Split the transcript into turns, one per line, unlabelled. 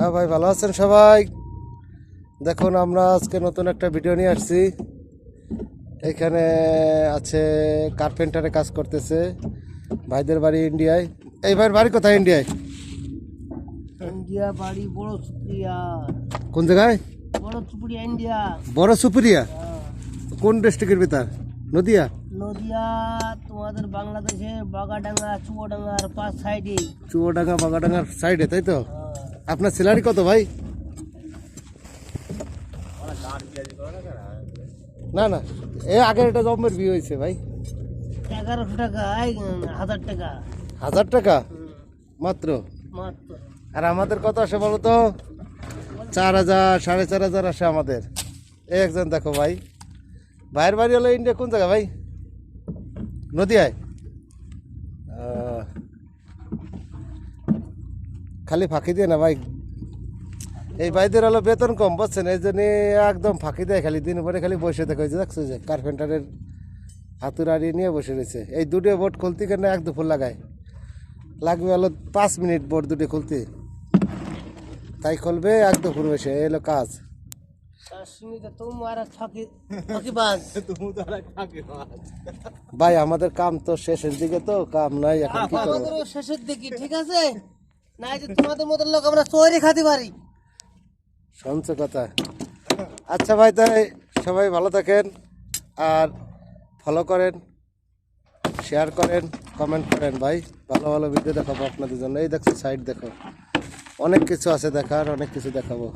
হ্যাঁ ভাই, ভালো আছেন সবাই? দেখুন, আমরা আজকে নতুন একটা ভিডিও নিয়ে আসছি। এখানে আছে কার্পেন্টারে কাজ করতেছে ভাইদের বাড়ি ইন্ডিয়ায়। এই ভাইয়ের বাড়ি কোথায় ইন্ডিয়ায়?
ইন্ডিয়া বাড়ি বড় সুপ্রিয়া।
কোন জায়গায়?
বড় সুপ্রিয়া ইন্ডিয়া।
বড় সুপুরিয়া? কোন ডিস্ট্রিক্টের ভিতর? নদিয়া?
নদিয়া তোমাদের বাংলাদেশের বাগাডাঙ্গা চুয়াডাঙ্গার পাঁচ সাইডে।
চুয়াডাঙ্গা বাগাডাঙ্গার সাইডে, তাই তো? আপনার স্যালারি কত ভাই? না না, এই আগের এটা জম্মের বিয়ে হয়েছে ভাই।
1100 টাকা, 1000 টাকা।
1000 টাকা মাত্র?
মাত্র।
আর আমাদের কত আসে বলো তো? 4000, 4500 আসে আমাদের। এই একজন দেখো ভাই, ভাইয়ের বাড়ি হলো ইন্ডিয়া। কোন জায়গা ভাই? নদিয়ায়? খালি ফাঁকি দিয়ে না ভাই, এই ভাইদের হলো বেতন কম, বুঝছেন? এই জন্য একদম ফাঁকি দেয়, খালি দিন ভরে খালি বসে দেখো। দেখছো যে কার্পেন্টারের হাতুড়াড়ি নিয়ে বসে রয়েছে। এই দুটো বোর্ড খুলতে কেন এক দুপুর লাগায়, লাগবে হলো 5 মিনিট বোর্ড দুটো খুলতে, তাই খুলবে এক দুপুর বসে। এই হলো কাজ। ভাই আমাদের কাম তো শেষের দিকে, তো কাম নাই এখন, কি করবো?
আমাদেরও শেষের দিকে, ঠিক আছে? না যে তোমাদের মতো লোক আমরা তৈরি খাতে পারি।
শুনছো কথা? আচ্ছা ভাই, তাই সবাই ভালো থাকেন, আর ফলো করেন, শেয়ার করেন, কমেন্ট করেন ভাই। ভালো ভালো ভিডিও দেখাবো আপনাদের জন্য। এই দেখো সাইড দেখো, অনেক কিছু আছে দেখার, অনেক কিছু দেখাবো।